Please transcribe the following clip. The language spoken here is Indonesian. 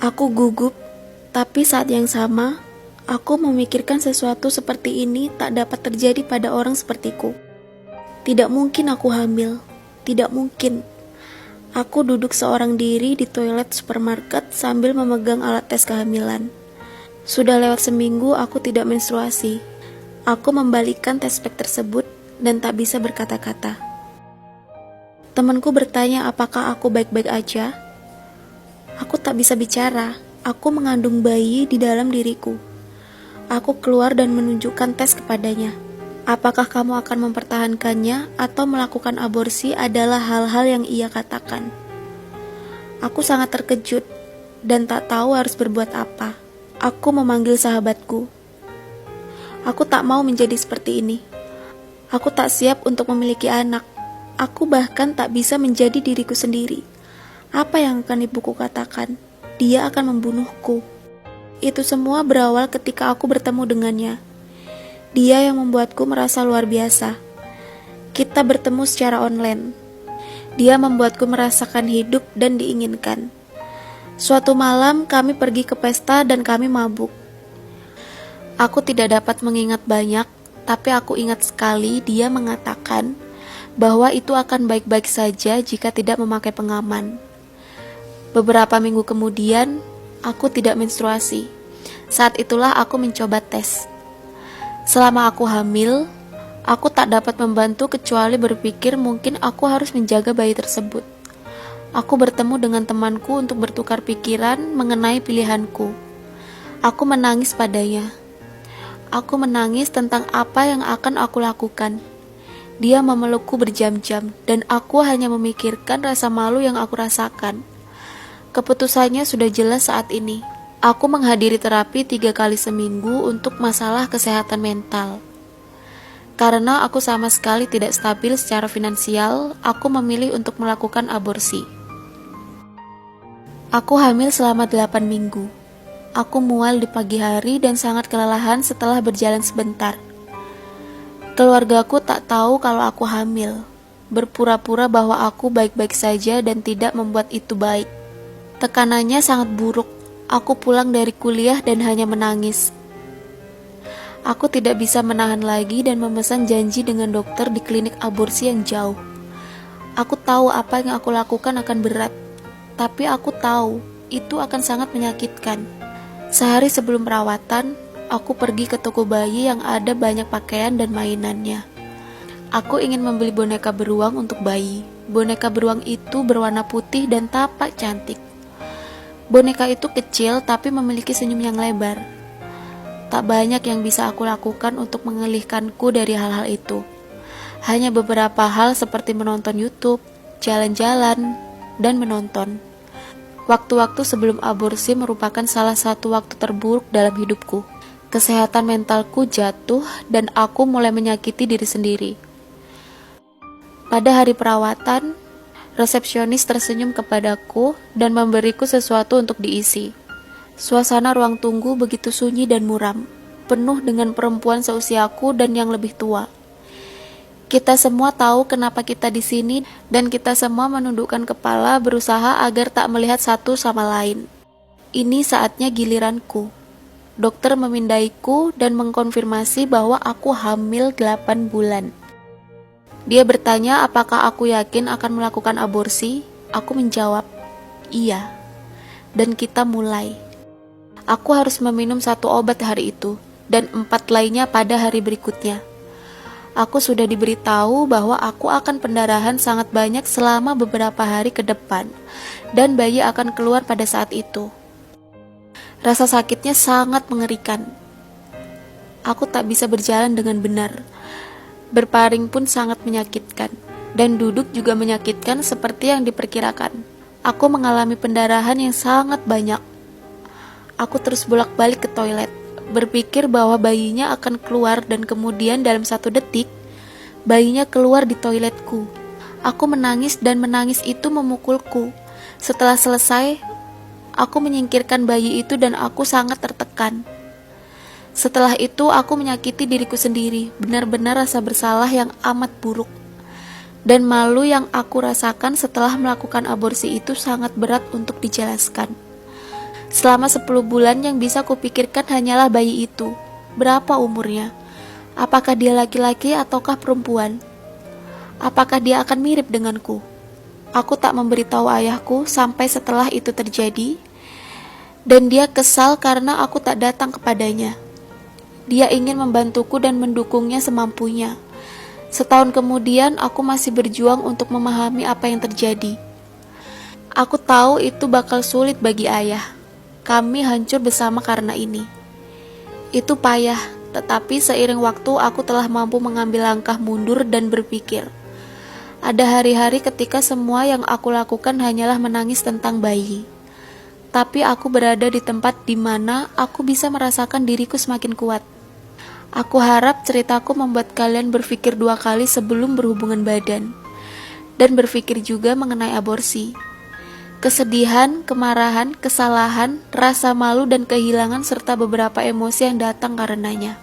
Aku gugup, tapi saat yang sama, aku memikirkan sesuatu seperti ini tak dapat terjadi pada orang sepertiku. Tidak mungkin aku hamil, tidak mungkin. Aku duduk seorang diri di toilet supermarket sambil memegang alat tes kehamilan. Sudah lewat seminggu aku tidak menstruasi. Aku membalikkan tes pack tersebut dan tak bisa berkata-kata. Temanku bertanya apakah aku baik-baik aja. Aku tak bisa bicara. Aku mengandung bayi di dalam diriku. Aku keluar dan menunjukkan tes kepadanya. Apakah kamu akan mempertahankannya atau melakukan aborsi adalah hal-hal yang ia katakan. Aku sangat terkejut dan tak tahu harus berbuat apa. Aku memanggil sahabatku. Aku tak mau menjadi seperti ini. Aku tak siap untuk memiliki anak. Aku bahkan tak bisa menjadi diriku sendiri. Apa yang akan ibuku katakan? Dia akan membunuhku. Itu semua berawal ketika aku bertemu dengannya. Dia yang membuatku merasa luar biasa. Kita bertemu secara online. Dia membuatku merasakan hidup dan diinginkan. Suatu malam kami pergi ke pesta dan kami mabuk. Aku tidak dapat mengingat banyak, tapi aku ingat sekali dia mengatakan bahwa itu akan baik-baik saja jika tidak memakai pengaman. Beberapa minggu kemudian, aku tidak menstruasi. Saat itulah aku mencoba tes. Selama aku hamil, aku tak dapat membantu kecuali berpikir mungkin aku harus menjaga bayi tersebut. Aku bertemu dengan temanku untuk bertukar pikiran mengenai pilihanku. Aku menangis padanya. Aku menangis tentang apa yang akan aku lakukan. Dia memelukku berjam-jam, dan aku hanya memikirkan rasa malu yang aku rasakan. Keputusannya sudah jelas saat ini. Aku menghadiri terapi 3 kali seminggu untuk masalah kesehatan mental. Karena aku sama sekali tidak stabil secara finansial, aku memilih untuk melakukan aborsi. Aku hamil selama 8 minggu. Aku mual di pagi hari dan sangat kelelahan setelah berjalan sebentar. Keluargaku tak tahu kalau aku hamil, berpura-pura bahwa aku baik-baik saja dan tidak membuat itu baik. Tekanannya sangat buruk. Aku pulang dari kuliah dan hanya menangis. Aku tidak bisa menahan lagi dan memesan janji dengan dokter di klinik aborsi yang jauh. Aku tahu apa yang aku lakukan akan berat, tapi aku tahu itu akan sangat menyakitkan. Sehari sebelum perawatan, aku pergi ke toko bayi yang ada banyak pakaian dan mainannya. Aku ingin membeli boneka beruang untuk bayi. Boneka beruang itu berwarna putih dan tampak cantik. Boneka itu kecil tapi memiliki senyum yang lebar. Tak banyak yang bisa aku lakukan untuk mengalihkanku dari hal-hal itu. Hanya beberapa hal seperti menonton YouTube, jalan-jalan, dan menonton. Waktu-waktu sebelum aborsi merupakan salah satu waktu terburuk dalam hidupku. Kesehatan mentalku jatuh dan aku mulai menyakiti diri sendiri. Pada hari perawatan, resepsionis tersenyum kepadaku dan memberiku sesuatu untuk diisi. Suasana ruang tunggu begitu sunyi dan muram, penuh dengan perempuan seusiaku dan yang lebih tua. Kita semua tahu kenapa kita di sini dan kita semua menundukkan kepala berusaha agar tak melihat satu sama lain. Ini saatnya giliranku. Dokter memindaiku dan mengkonfirmasi bahwa aku hamil 8 bulan. Dia bertanya apakah aku yakin akan melakukan aborsi. Aku menjawab, iya. Dan kita mulai. Aku harus meminum 1 obat hari itu, dan 4 lainnya pada hari berikutnya. Aku sudah diberitahu bahwa aku akan pendarahan sangat banyak selama beberapa hari ke depan, dan bayi akan keluar pada saat itu. Rasa sakitnya sangat mengerikan. Aku tak bisa berjalan dengan benar. Berparing pun sangat menyakitkan, dan duduk juga menyakitkan seperti yang diperkirakan. Aku mengalami pendarahan yang sangat banyak. Aku terus bolak-balik ke toilet, berpikir bahwa bayinya akan keluar dan kemudian dalam 1 detik, bayinya keluar di toiletku. Aku menangis dan menangis itu memukulku. Setelah selesai, aku menyingkirkan bayi itu dan aku sangat tertekan. Setelah itu aku menyakiti diriku sendiri, benar-benar rasa bersalah yang amat buruk. Dan malu yang aku rasakan setelah melakukan aborsi itu sangat berat untuk dijelaskan. Selama 10 bulan yang bisa kupikirkan hanyalah bayi itu. Berapa umurnya? Apakah dia laki-laki ataukah perempuan? Apakah dia akan mirip denganku? Aku tak memberitahu ayahku sampai setelah itu terjadi, dan dia kesal karena aku tak datang kepadanya. Dia ingin membantuku dan mendukungnya semampunya. Setahun kemudian, aku masih berjuang untuk memahami apa yang terjadi. Aku tahu itu bakal sulit bagi ayah. Kami hancur bersama karena ini. Itu payah, tetapi seiring waktu aku telah mampu mengambil langkah mundur dan berpikir. Ada hari-hari ketika semua yang aku lakukan hanyalah menangis tentang bayi. Tapi aku berada di tempat di mana aku bisa merasakan diriku semakin kuat. Aku harap ceritaku membuat kalian berpikir 2 kali sebelum berhubungan badan, dan berpikir juga mengenai aborsi. Kesedihan, kemarahan, kesalahan, rasa malu dan kehilangan serta beberapa emosi yang datang karenanya.